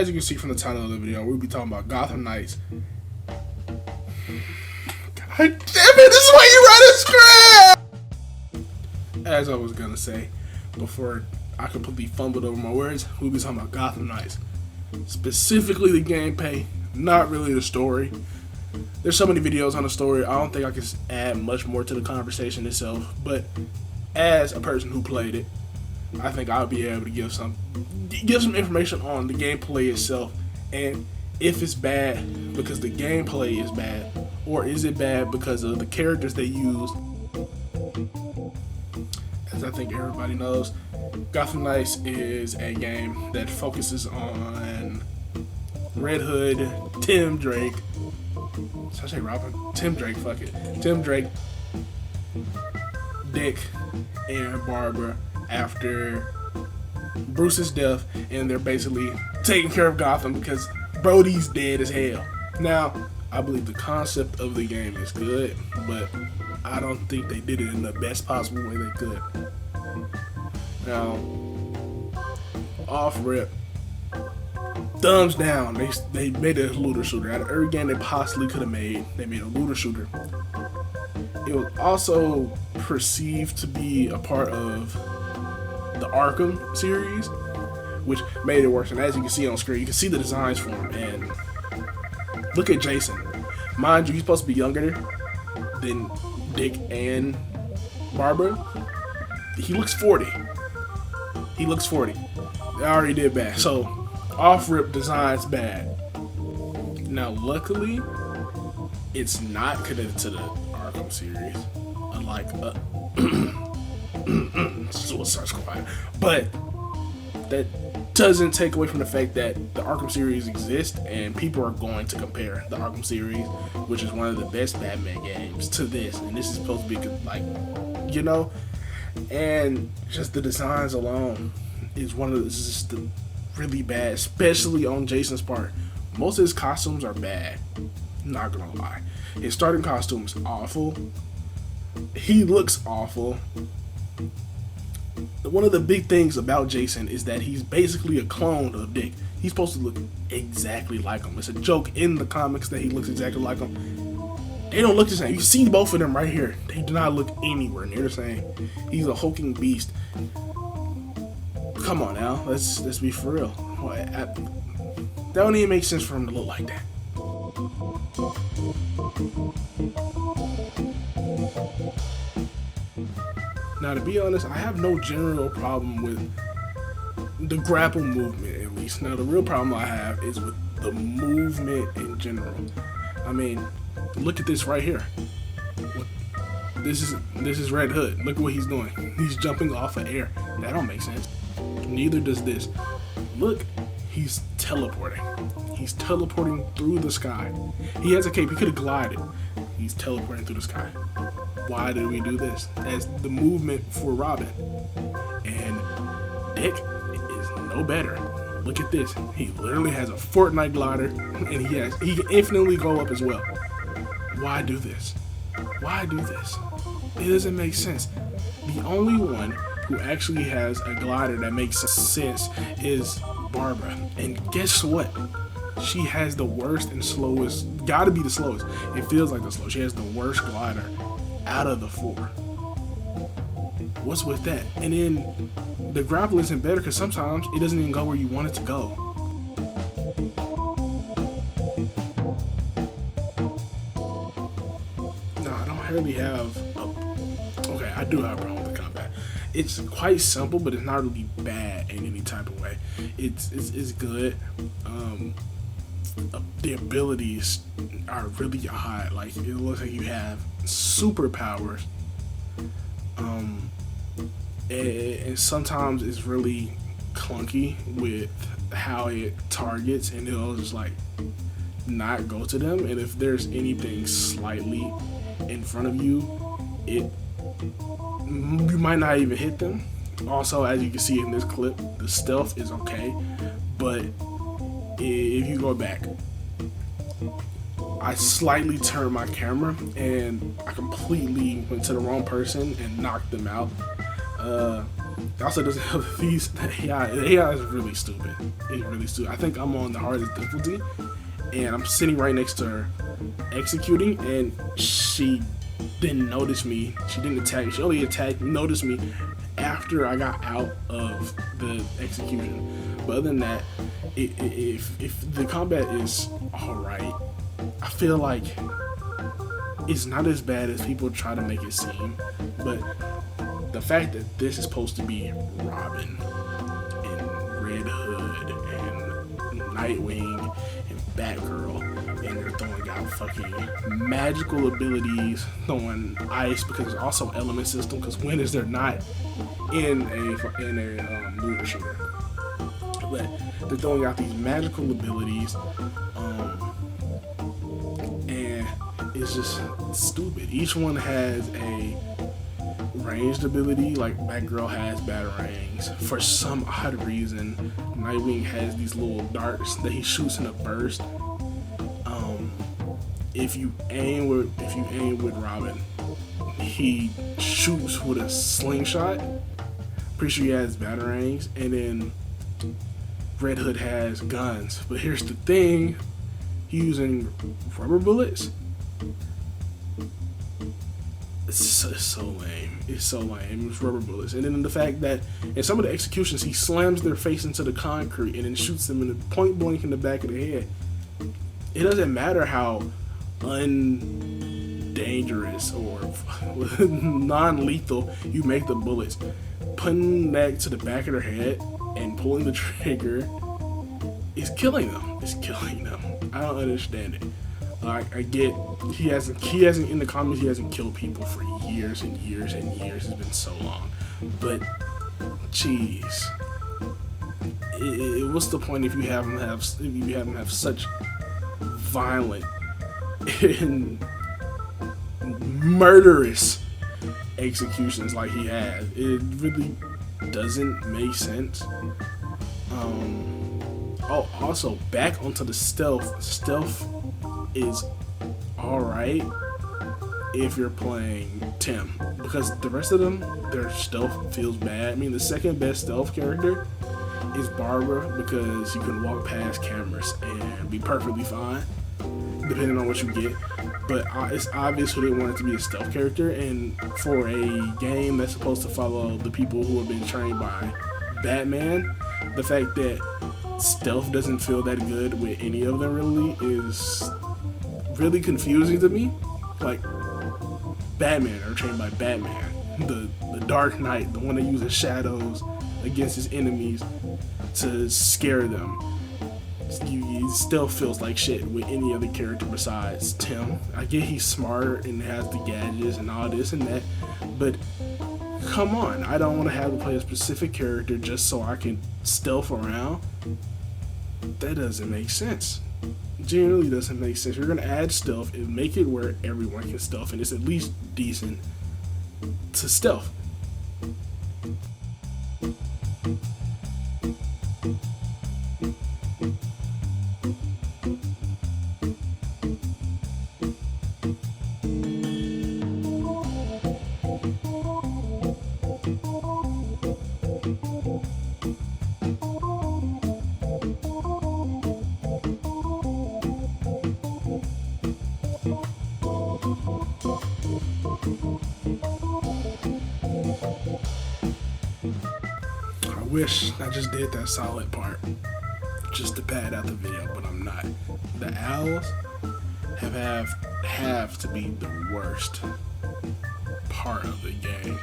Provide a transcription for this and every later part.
as you can see from the title of the video, we'll be talking about Gotham Knights. God damn it, this is why you write a script! As I was gonna say, before I completely fumbled over my words, we'll be talking about Gotham Knights. Specifically the gameplay, not really the story. There's so many videos on the story, I don't think I can add much more to the conversation itself, but as a person who played it, I think I'll be able to give some information on the gameplay itself, and if it's bad because the gameplay is bad, or is it bad because of the characters they used. As I think everybody knows, Gotham Knights is a game that focuses on Red Hood, Tim Drake. Should I say Robin? Tim Drake, fuck it. Tim Drake, Dick, and Barbara after Bruce's death, and they're basically taking care of Gotham because Brody's dead as hell. Now, I believe the concept of the game is good, but I don't think they did it in the best possible way they could. Now, off rip, thumbs down, they made a looter shooter. Out of every game they possibly could have made, they made a looter shooter. It was also perceived to be a part of the Arkham series, which made it worse. And as you can see on screen, you can see the designs for him. And look at Jason. Mind you, he's supposed to be younger than Dick and Barbara. He looks 40. He looks 40. They already did bad. So, off-rip designs bad. Now, luckily, it's not connected to the Arkham series, unlike Suicide Squad. But that doesn't take away from the fact that the Arkham series exists, and people are going to compare the Arkham series, which is one of the best Batman games, to this. And this is supposed to be like, you know, and just the designs alone is just really bad, especially on Jason's part. Most of his costumes are bad, not gonna lie. His starting costume is awful. He looks awful. One of the big things about Jason is that he's basically a clone of Dick. He's supposed to look exactly like him. It's a joke in the comics that he looks exactly like him. They don't look the same. You see both of them right here. They do not look anywhere near the same. He's a hulking beast. Come on now, let's be for real. That don't even make sense for him to look like that. Now, to be honest, I have no general problem with the grapple movement, at least. Now, the real problem I have is with the movement in general. I mean, look at this right here. This is Red Hood. Look at what he's doing. He's jumping off of air. That don't make sense. Neither does this. Look, he's teleporting. He's teleporting through the sky. He has a cape. He could have glided. He's teleporting through the sky. Why did we do this? As the movement for Robin. And Dick is no better. Look at this. He literally has a Fortnite glider, and he can infinitely go up as well. Why do this? Why do this? It doesn't make sense. The only one who actually has a glider that makes sense is Barbara. And guess what? She has the worst and slowest, gotta be the slowest. It feels like the slowest. She has the worst glider out of the four. What's with that? And then the grapple isn't better because sometimes it doesn't even go where you want it to go. No, I don't really have okay, I do have a problem with the combat. It's quite simple, but it's not really bad in any type of way. It's good. The abilities are really high. Like, it looks like you have superpowers. And sometimes it's really clunky with how it targets, and it'll just like not go to them. And if there's anything slightly in front of you, you might not even hit them. Also, as you can see in this clip, the stealth is okay, but if you go back, I slightly turned my camera and I completely went to the wrong person and knocked them out. It also doesn't help that the AI is really stupid. It's really stupid. I think I'm on the hardest difficulty, and I'm sitting right next to her executing, and she didn't notice me. She didn't attack. She only noticed me after I got out of the execution. But other than that, if the combat is alright, I feel like it's not as bad as people try to make it seem. But the fact that this is supposed to be Robin and Red Hood and Nightwing and Batgirl, and they're throwing out fucking magical abilities, throwing ice, because there's also element system, because when is there not in a looter shooter? But they're throwing out these magical abilities, and it's just stupid. Each one has a ranged ability, like Batgirl has batarangs. For some odd reason, Nightwing has these little darts that he shoots in a burst. If you aim with Robin, he shoots with a slingshot. Pretty sure he has batarangs, and then Red Hood has guns. But here's the thing: he's using rubber bullets. It's so lame. It's so lame. It's rubber bullets. And then the fact that in some of the executions, he slams their face into the concrete and then shoots them in the point blank in the back of the head. It doesn't matter how undangerous or non-lethal you make the bullets. Putting that to the back of their head and pulling the trigger is killing them. It's killing them. I don't understand it. I get he hasn't in the comics, he hasn't killed people for years and years and years. It's been so long, but jeez, what's the point if you have him have such violent and murderous executions like he has? It really doesn't make sense. Oh, also back onto the stealth. Stealth is alright if you're playing Tim, because the rest of them, their stealth feels bad. I mean, the second best stealth character is Barbara, because you can walk past cameras and be perfectly fine, depending on what you get. But it's obvious who they want it to be a stealth character, and for a game that's supposed to follow the people who have been trained by Batman, the fact that stealth doesn't feel that good with any of them really is really confusing to me. Like, Batman are trained by Batman, the Dark Knight, the one that uses shadows against his enemies to scare them. It still feels like shit with any other character besides Tim. I get he's smart and has the gadgets and all this and that, but come on, I don't want to have to play a specific character just so I can stealth around. That doesn't make sense. Generally doesn't make sense. You're gonna add stealth and make it where everyone can stealth, and it's at least decent to stealth. I wish I just did that solid part just to pad out the video, but I'm not. The owls have to be the worst part of the game.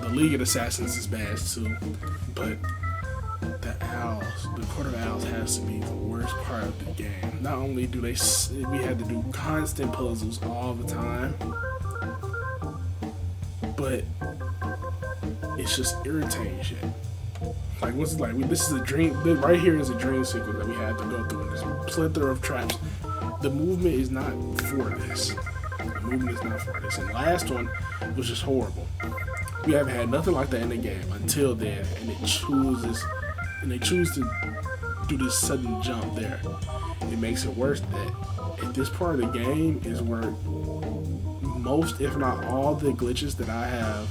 The League of Assassins is bad too, but the owls, the Court of Owls, has to be the worst part of the game. Not only do we had to do constant puzzles all the time, but it's just irritating shit. Like, what's it like? This is a dream. Right here is a dream sequence that we had to go through. There's a plethora of traps. The movement is not for this. The movement is not for this. And the last one was just horrible. We haven't had nothing like that in the game until then, and they choose to do this sudden jump there. It makes it worse that at this part of the game is where most, if not all, the glitches that I have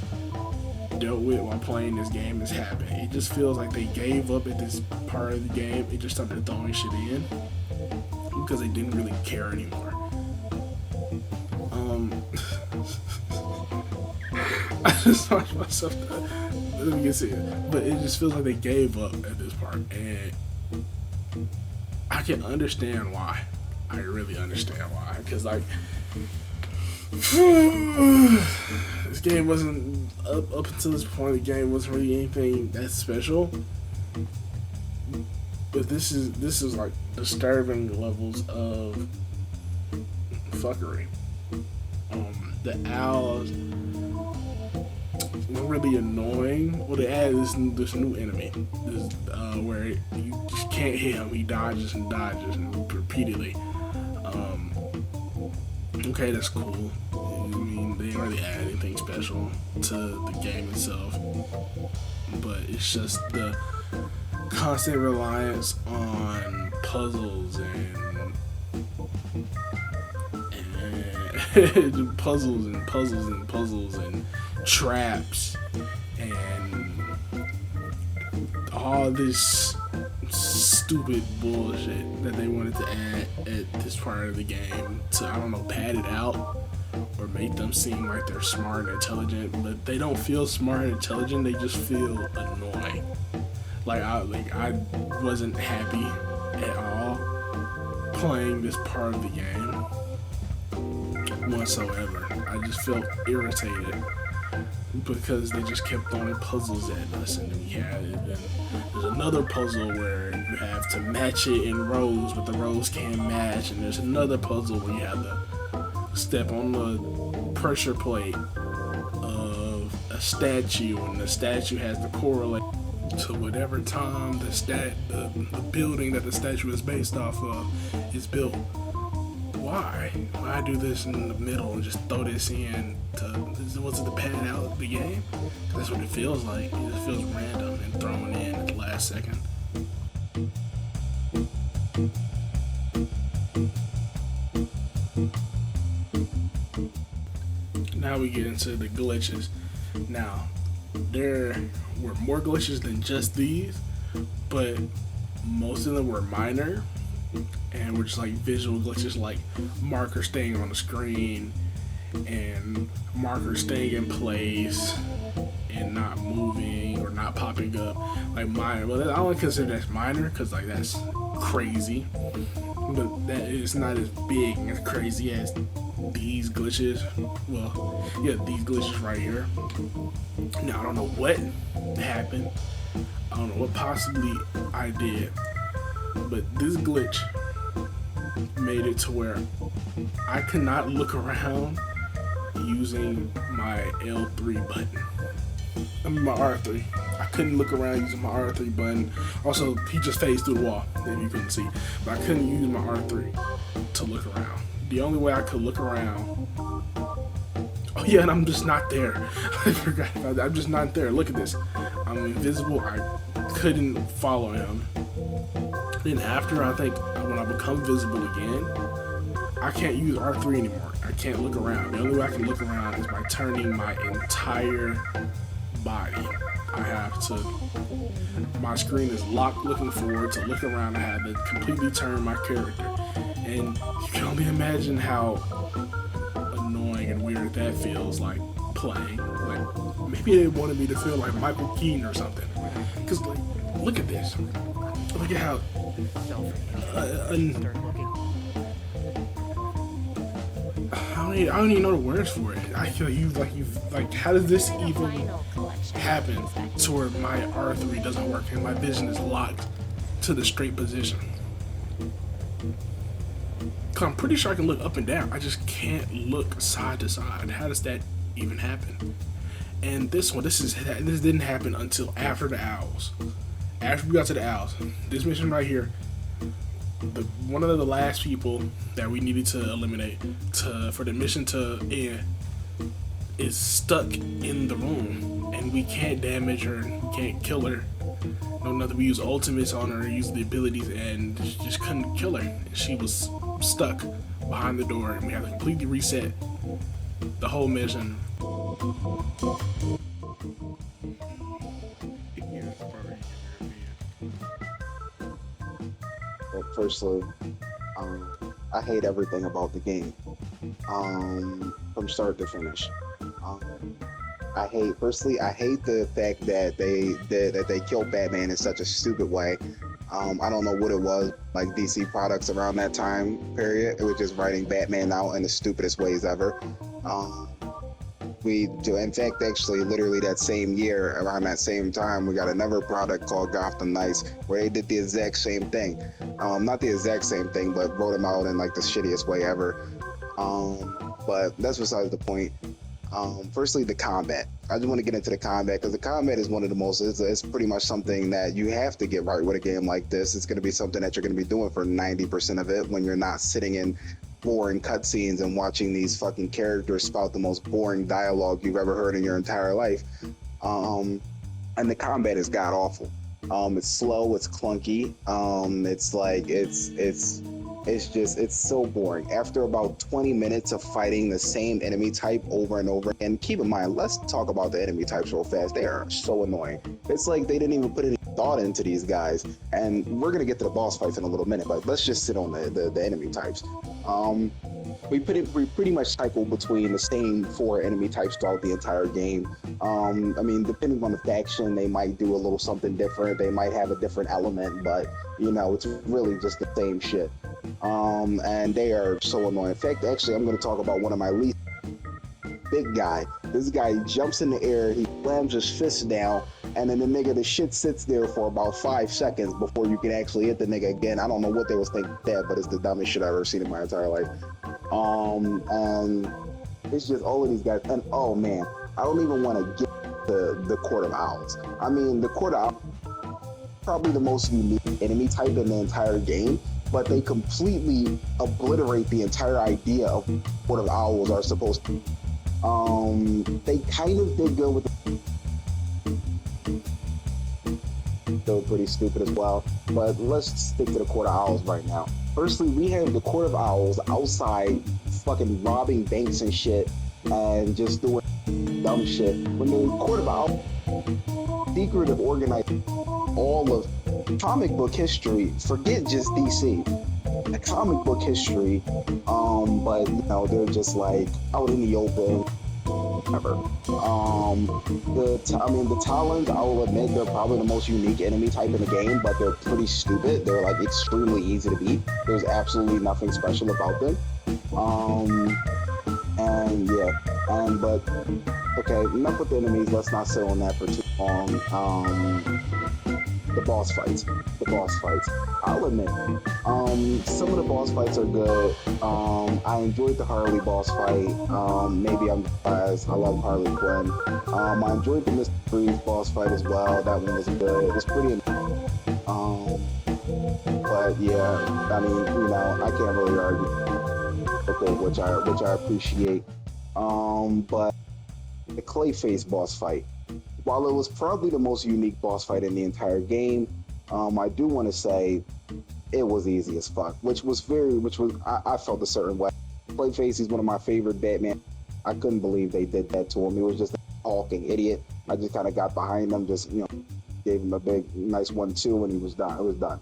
dealt with while playing this game is happening. It just feels like they gave up at this part of the game. It just started throwing shit in because they didn't really care anymore. I just watched myself. Let me get it, but it just feels like they gave up at this part, and I can understand why. I really understand why, because like this game wasn't up until this point. The game wasn't really anything that special, but this is like disturbing levels of fuckery. The owls were really annoying. Well, they added this new enemy, where you just can't hit him. He dodges and dodges and repeatedly. Okay, that's cool. I mean, they didn't really add anything special to the game itself, but it's just the constant reliance on puzzles and puzzles and traps and all this stupid bullshit that they wanted to add at this part of the game to, I don't know, pad it out or make them seem like they're smart and intelligent, but they don't feel smart and intelligent. They just feel annoying. I wasn't happy at all playing this part of the game whatsoever. I just felt irritated because they just kept throwing puzzles at us, and then there's another puzzle where you have to match it in rows, but the rows can't match, and there's another puzzle where you have to step on the pressure plate of a statue, and the statue has to correlate to whatever time the building that the statue is based off of is built. Why do this in the middle and just throw this in was it to pad out the game? That's what it feels like. It just feels random and thrown in at the last second. Now we get into the glitches. Now, there were more glitches than just these, but most of them were minor and were just like visual glitches, like markers staying on the screen and markers staying in place and not moving or not popping up. Like minor, well, I don't consider that minor because like that's crazy, but that is not as big and as crazy as these glitches. Well, yeah, these glitches right here. Now I don't know what happened. I don't know what possibly I did, but this glitch made it to where I could not look around using my L3 button. I mean my R3. I couldn't look around using my R3 button. Also, he just phased through the wall, if you couldn't see. But I couldn't use my R3 to look around. The only way I could look around... Oh yeah, and I'm just not there. I forgot about that. I'm just not there. Look at this. I'm invisible. I couldn't follow him. Then after, I think, when I become visible again, I can't use R3 anymore. I can't look around. The only way I can look around is by turning my entire body. I have to... My screen is locked looking forward. To look around, I have to completely turn my character. And you can only imagine how annoying and weird that feels, like playing. Like, maybe they wanted me to feel like Michael Keaton or something. Because, like, look at this. Look at how... I don't even know the words for it. I feel like how does this even happen to where my R3 doesn't work and my vision is locked to the straight position? Cause I'm pretty sure I can look up and down. I just can't look side to side. How does that even happen? And this didn't happen until after the owls. After we got to the owls, this mission right here, one of the last people that we needed to eliminate for the mission to end is stuck in the room, and we can't damage her, we can't kill her. No, nothing. We used ultimates on her, used the abilities, and just couldn't kill her. She was stuck behind the door, and we had to completely reset the whole mission. Yeah, it's probably But firstly, I hate everything about the game, from start to finish. Um, I hate the fact that they killed Batman in such a stupid way. I don't know what it was, like DC products around that time period. It was just writing Batman out in the stupidest ways ever. Um, we do, in fact, actually, literally that same year, around that same time, we got another product called Gotham Knights, where they did the exact same thing. Not the exact same thing, but wrote them out in like the shittiest way ever. But that's besides the point. Firstly, the combat. I just want to get into the combat because the combat is one of the most. It's pretty much something that you have to get right with a game like this. It's going to be something that you're going to be doing for 90% of it when you're not sitting in boring cutscenes and watching these fucking characters spout the most boring dialogue you've ever heard in your entire life. And the combat is god awful. It's slow. It's clunky. It's like it's so boring. After about 20 minutes of fighting the same enemy type over and over, and keep in mind, let's talk about the enemy types real fast. They are so annoying. It's like they didn't even put any thought into these guys. And we're gonna get to the boss fights in a little minute, but let's just sit on the enemy types. We pretty much cycle between the same four enemy types throughout the entire game. I mean, depending on the faction, they might do a little something different. They might have a different element, but it's really just the same shit. And they are so annoying. In fact, actually, I'm going to talk about one of my least. Big guy. This guy jumps in the air, he slams his fist down, and then the shit sits there for about 5 seconds before you can actually hit the nigga again. I don't know what they was thinking that, but it's the dumbest shit I've ever seen in my entire life. And it's just all of these guys. And oh man, I don't even want to get the Court of Owls. I mean, the Court of Owls probably the most unique enemy type in the entire game, but they completely obliterate the entire idea of what Court of Owls are supposed to be. They kind of did good with still pretty stupid as well, but let's stick to the Court of Owls right now. Firstly, we have the Court of Owls outside fucking robbing banks and shit and just doing dumb shit. When the Court of Owls secretive organized all of comic book history, forget just DC, comic book history, but they're just like out in the open. Ever. The Talons, I will admit, they're probably the most unique enemy type in the game, but they're pretty stupid. They're like extremely easy to beat. There's absolutely nothing special about them. But okay, enough with the enemies. Let's not sit on that for too long. The boss fights. I'll admit, some of the boss fights are good. I enjoyed the Harley boss fight. Maybe I'm biased. I love Harley Quinn. I enjoyed the Mr. Freeze boss fight as well. That one was good. It's pretty. But yeah, I mean, I can't really argue. Okay, which I appreciate. But the Clayface boss fight. While it was probably the most unique boss fight in the entire game, I do want to say it was easy as fuck, I felt a certain way. Clayface is one of my favorite Batman. I couldn't believe they did that to him. He was just a hulking idiot. I just kind of got behind him, just gave him a big, nice 1-2, and he was done. It was done.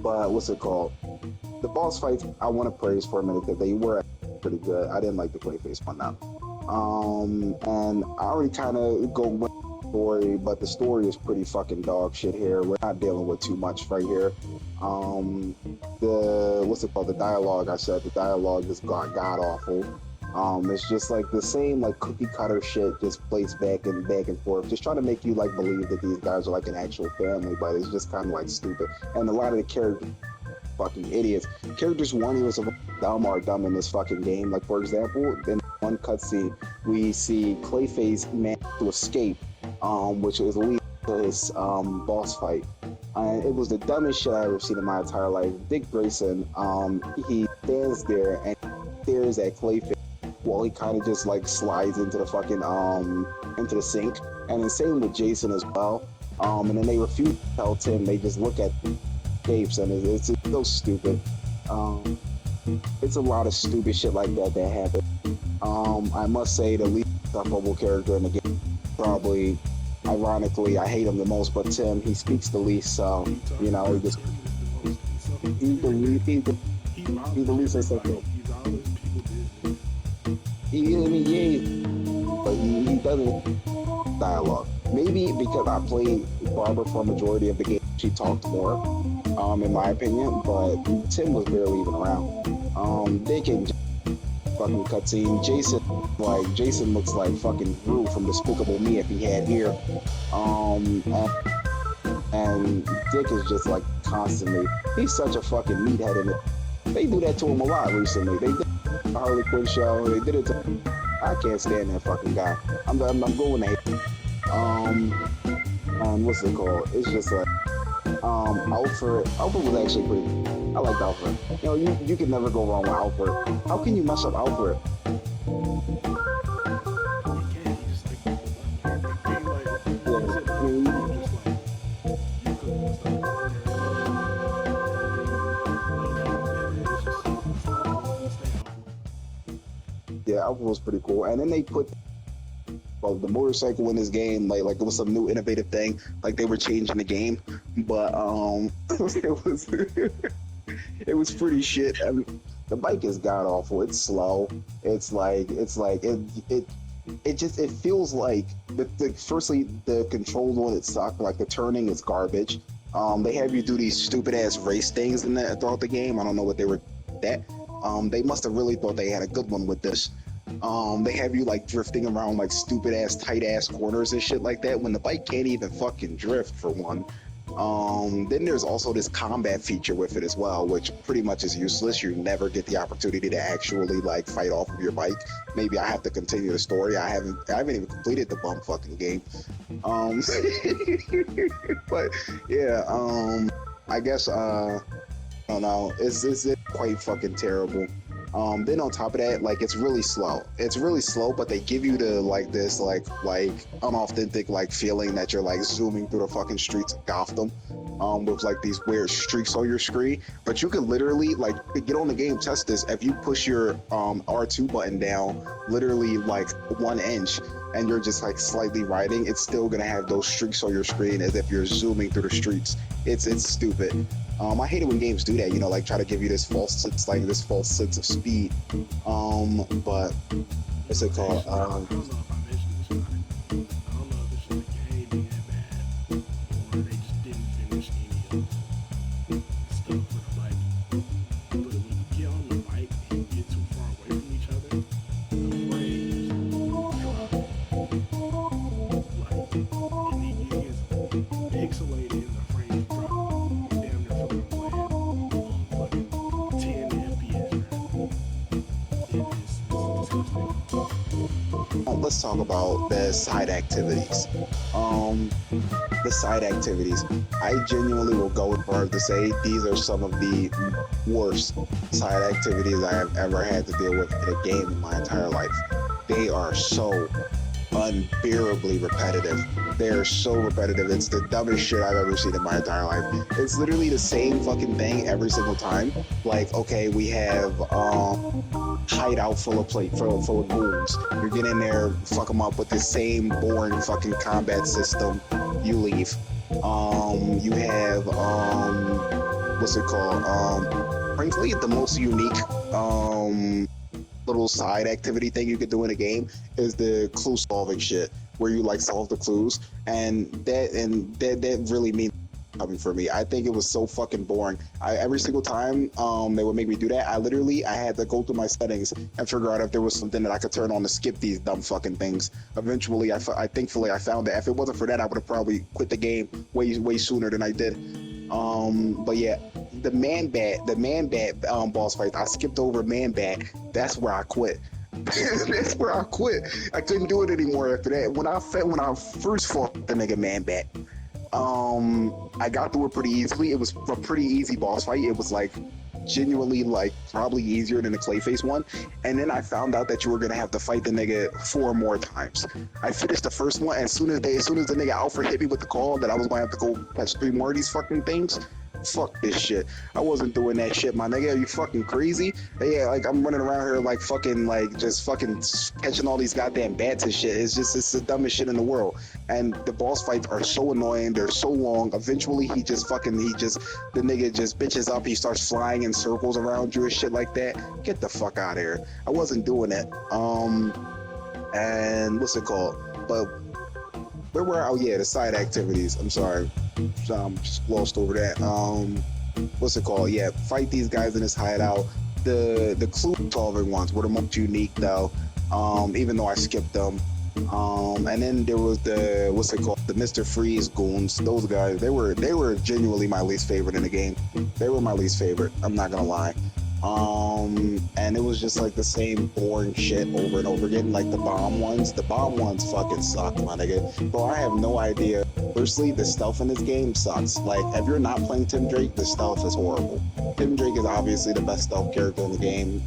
But what's it called? The boss fights, I want to praise for a minute that they were pretty good. I didn't like the Clayface one now. And I already kind of go with the story, but the story is pretty fucking dog shit here. We're not dealing with too much right here. The dialogue, the dialogue is god awful. It's just like the same like cookie cutter shit, just placed back and forth, just trying to make you like believe that these guys are like an actual family, but it's just kind of like stupid. And a lot of the characters fucking idiots. Characters weren't even supposed to be dumb in this fucking game. Like, for example, in one cutscene, we see Clayface manage to escape, which is leading to his boss fight. And it was the dumbest shit I ever seen in my entire life. Dick Grayson, he stands there and stares at Clayface while he kind of just like slides into the fucking into the sink. And the same with Jason as well. And then they refuse to tell Tim. They just look at tapes, and it's so stupid. It's a lot of stupid shit like that happen. I must say the least lovable character in the game, probably, ironically, I hate him the most, but Tim, he speaks the least, so, you know, he just, he's the least, he's the least acceptable. I mean, yeah, but he doesn't dialogue. Maybe because I played Barbara for a majority of the game, she talked more, in my opinion, but Tim was barely even around. They can fucking cutscene. Jason looks like fucking Gru from Despicable Me if he had hair. And Dick is just like constantly, he's such a fucking meathead in it. They do that to him a lot recently. They did the Harley Quinn show, they did it to, I can't stand that fucking guy. I'm going to hate him. What's it called? It's just like, Alfred was actually pretty, I liked Alfred. You know, you can never go wrong with Alfred. How can you mess up Alfred? Yeah, Alfred was pretty cool. And then they put the motorcycle in this game, like it was some new innovative thing, like they were changing the game, but it was pretty shit. I mean, the bike is god awful. It's slow. It feels like firstly the controls on it suck. Like the turning is garbage. They have you do these stupid ass race things throughout the game. I don't know what they were that. They must have really thought they had a good one with this. They have you like drifting around like stupid ass tight ass corners and shit like that when the bike can't even fucking drift for one. Then there's also this combat feature with it as well, which pretty much is useless. You never get the opportunity to actually like fight off of your bike. Maybe I have to continue the story. I haven't even completed the bum fucking game. But yeah, I guess I don't know. It's quite fucking terrible. Then on top of that, like it's really slow. It's really slow, but they give you the like this like unauthentic like feeling that you're like zooming through the fucking streets of Gotham, with like these weird streaks on your screen. But you can literally like get on the game, test this. If you push your R2 button down, literally like 1 inch, and you're just like slightly riding, it's still gonna have those streaks on your screen as if you're zooming through the streets. It's stupid. I hate it when games do that, you know, like try to give you this false sense of speed. But what's it called? I don't know if I mentioned this, I don't know if it's just the game being that bad, or they just didn't finish any of the stuff for the bike. But when you get on the bike and you get too far away from each other, the frames drop. Like, and it gets pixelated and the frames drop. Let's talk about the side activities. The side activities. I genuinely will go as far as to say these are some of the worst side activities I have ever had to deal with in a game in my entire life. They are so unbearably repetitive. They're so repetitive. It's the dumbest shit I've ever seen in my entire life. It's literally the same fucking thing every single time. Like, okay, we have hideout full of goons. You get in there, fuck them up with the same boring fucking combat system. You leave. You have what's it called? Frankly, the most unique little side activity thing you could do in a game is the clue solving shit, where you like solve the clues, and that really means something for me. I think it was so fucking boring. Every single time they would make me do that, I had to go through my settings and figure out if there was something that I could turn on to skip these dumb fucking things. Eventually, thankfully I found that. If it wasn't for that, I would have probably quit the game way sooner than I did. But yeah, the man bat boss fight, I skipped over man bat. That's where I quit. That's where I quit. I couldn't do it anymore after that. When I first fought the nigga man bat, I got through it pretty easily. It was a pretty easy boss fight. It was like genuinely like probably easier than the Clayface one. And then I found out that you were gonna have to fight the nigga 4 more times. I finished the first one, as soon as the nigga Alfred hit me with the call that I was gonna have to go catch 3 more of these fucking things, fuck this shit. I wasn't doing that shit, my nigga. Are you fucking crazy? Yeah, like I'm running around here like fucking like just fucking catching all these goddamn bats and shit. It's the dumbest shit in the world. And the boss fights are so annoying. They're so long. Eventually, the nigga just bitches up. He starts flying in circles around you and shit like that. Get the fuck out of here. I wasn't doing it. And what's it called? But where were oh yeah, the side activities. I'm sorry, just glossed over that. What's it called? Yeah, fight these guys in this hideout. The clue solving ones were the most unique though. Even though I skipped them. And then there was the what's it called? The Mr. Freeze goons. Those guys, they were genuinely my least favorite in the game. They were my least favorite. I'm not gonna lie. And it was just like the same boring shit over and over again, like the bomb ones. The bomb ones fucking suck, my nigga. Bro, I have no idea. Firstly, the stealth in this game sucks. Like, if you're not playing Tim Drake, the stealth is horrible. Tim Drake is obviously the best stealth character in the game.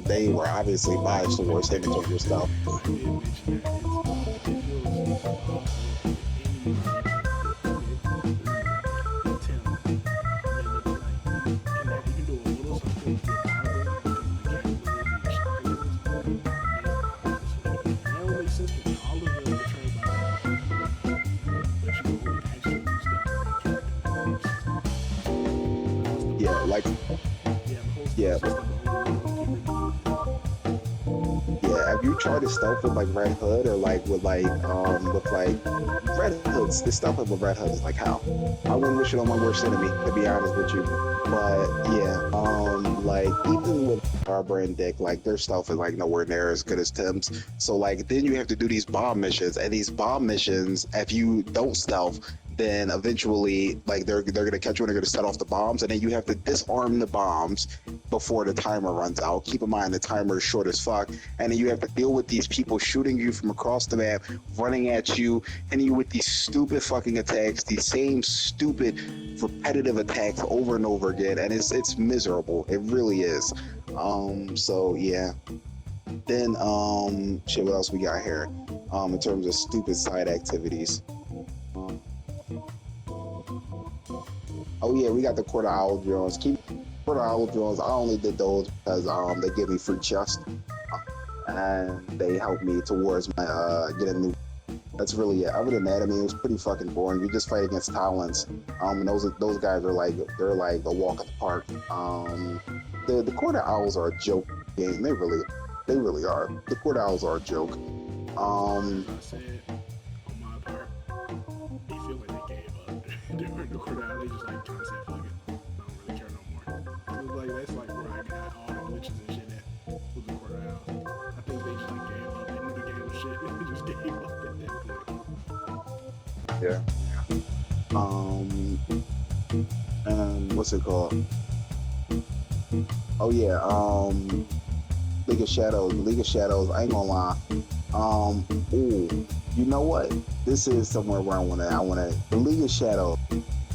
They were obviously biased towards him in terms of stealth. Like, yeah. Have you tried to stealth with like Red Hood or like with Red Hoods? The stealth with Red Hood is like how? I wouldn't wish it on my worst enemy, to be honest with you. But yeah, like even with Barbara and Dick, like their stealth is like nowhere near as good as Tim's. So like then you have to do these bomb missions, and these bomb missions, if you don't stealth, then eventually, like they're gonna catch you and they're gonna set off the bombs, and then you have to disarm the bombs before the timer runs out. Keep in mind the timer is short as fuck, and then you have to deal with these people shooting you from across the map, running at you, hitting you with these stupid fucking attacks, these same stupid repetitive attacks over and over again, and it's miserable. It really is. So yeah. Then shit, what else we got here? In terms of stupid side activities. Oh yeah, we got the quarter owl drills. Quarter owl drills. I only did those because they give me free chest, and they help me towards my get a new. That's really it. Other than that, I mean, it was pretty fucking boring. You just fight against talents. And those guys are like they're like a walk in the park. The quarter owls are a joke game. They really are. The quarter owls are a joke. They just like trying to say fuck it. I don't really care no more. It was like that's like where I got all the glitches and shit at with the quarter hours. I think they just like gave up. They knew the game was shit. They just gave up at that point. Yeah. What's it called? Oh yeah. League of Shadows. League of Shadows. I ain't gonna lie. Ooh. You know what? This is somewhere where I wanna. The League of Shadows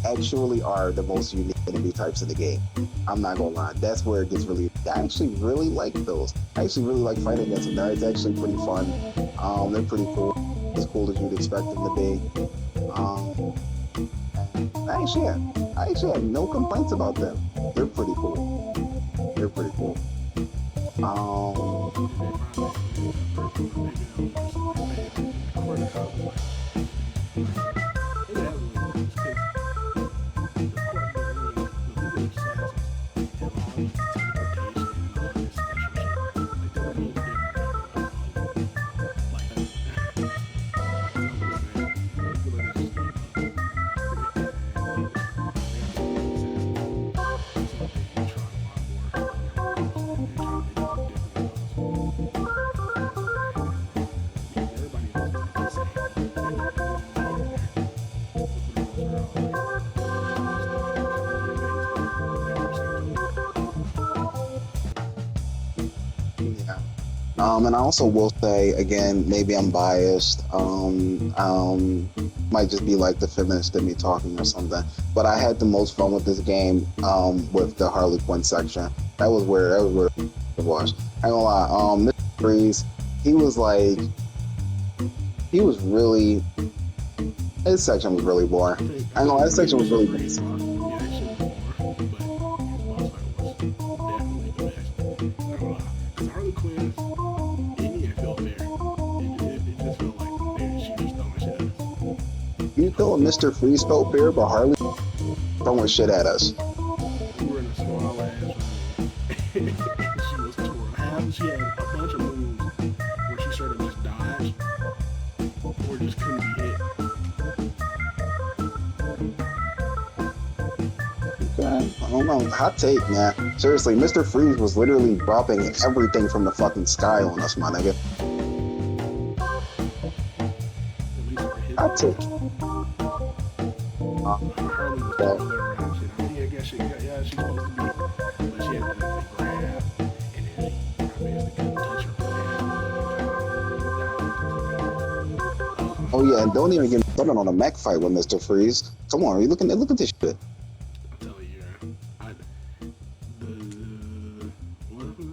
actually are the most unique enemy types in the game. I'm not gonna lie. That's where it gets really. I actually really like those. I actually really like fighting against them. It's actually pretty fun. They're pretty cool. As cool as you'd expect them to be. I actually have no complaints about them. They're pretty cool. They're pretty cool. And I also will say again, maybe I'm biased. Might just be like the feminist in me talking or something. But I had the most fun with this game with the Harley Quinn section. That was where it was. I ain't gonna lie. Mr. Freeze, his section was really boring. I know that section was really boring. think though, Mr. Freeze felt fear, but Harley throwing shit at us. We were in a small ass room. She was torn. She had a bunch of moves where she sort of just dodged or just couldn't be hit. Okay, I don't know. Hot take, man. Seriously, Mr. Freeze was literally dropping everything from the fucking sky on us, my nigga. At least for his Hot take. Harley was throwing her around shit. I mean, I guess she's supposed to be, but she had to like grab and then she basically couldn't touch her. Oh yeah, and don't even get me started on a mech fight with Mr. Freeze. Come on, are you looking at this shit? I'm telling you, what was it?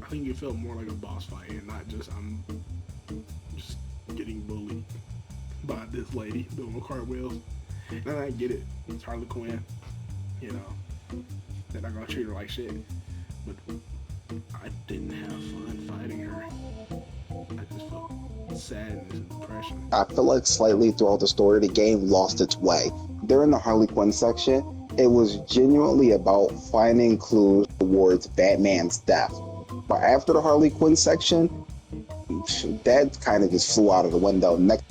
I think it felt more like a boss fight and not just I'm just getting bullied by this lady doing cartwheels. And I get it, it's Harley Quinn, you know, they're not gonna treat her like shit. But I didn't have fun fighting her. I just felt sadness and depression. I feel like slightly throughout the story, the game lost its way. During the Harley Quinn section, it was genuinely about finding clues towards Batman's death. But after the Harley Quinn section, that kind of just flew out of the window. Next,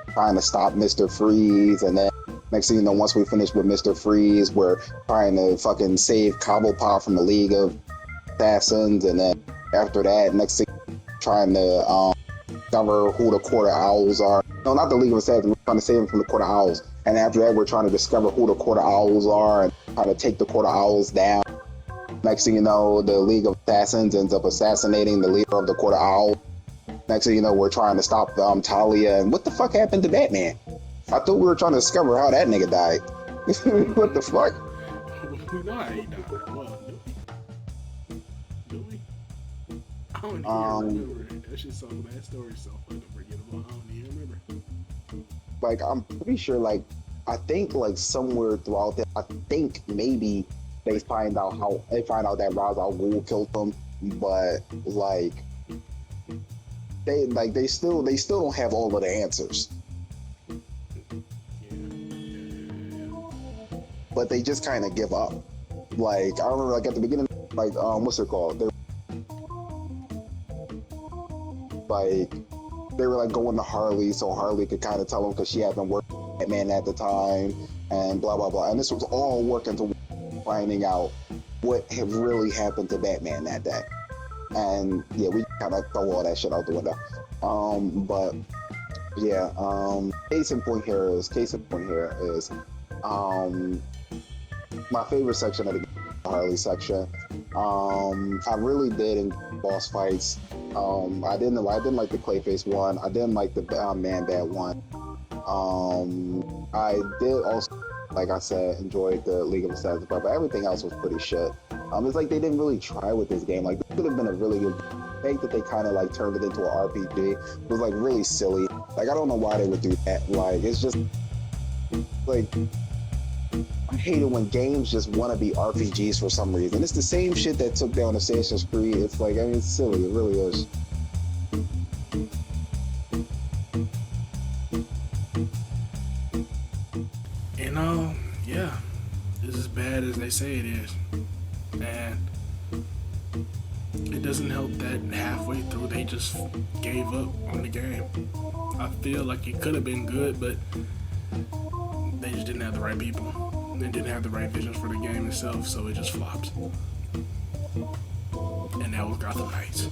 trying to stop Mr. Freeze, and then next thing you know, once we finish with Mr. Freeze, we're trying to fucking save Cobblepot from the League of Assassins, and then after that, next thing, trying to discover who the Court of Owls are. No, not the League of Assassins. We're trying to save them from the Court of Owls. And after that, we're trying to discover who the Court of Owls are and trying to take the Court of Owls down. Next thing you know, the League of Assassins ends up assassinating the leader of the Court of Owls. Next thing you know, we're trying to stop Talia. And what the fuck happened to Batman? I thought we were trying to discover how that nigga died. What the fuck? We know how he died. Well, do we? I don't even remember. That shit's so, that story's so fucking forgettable. I don't even remember. Like, I'm pretty sure, like, I think, like, somewhere throughout that, I think maybe they find out that Ra's al Ghul killed him, but, like, they still don't have all of the answers. But they just kind of give up. Like, I remember, like, at the beginning, like, what's it called? They were like going to Harley so Harley could kind of tell them because she had been working with Batman at the time and blah blah blah, and this was all working to finding out what had really happened to Batman that day. And yeah, we kind of throw all that shit out the window. But yeah, case in point here is my favorite section of the Harley section. I really did in boss fights. I didn't like the Clayface one. I didn't like the Man-Bat one. I did also, like I said, enjoy the League of Assassins, but everything else was pretty shit. It's like they didn't really try with this game. Like, this could have been a really good. I think that they kind of like turned it into an RPG. It was like really silly. Like, I don't know why they would do that. Like, it's just like, I hate it when games just want to be RPGs for some reason. It's the same shit that took down Assassin's Creed. It's like, I mean, it's silly. It really is. And yeah, it's as bad as they say it is. And it doesn't help that halfway through they just gave up on the game. I feel like it could have been good, but they just didn't have the right people. They didn't have the right visions for the game itself, so it just flopped. And that was Gotham Knights.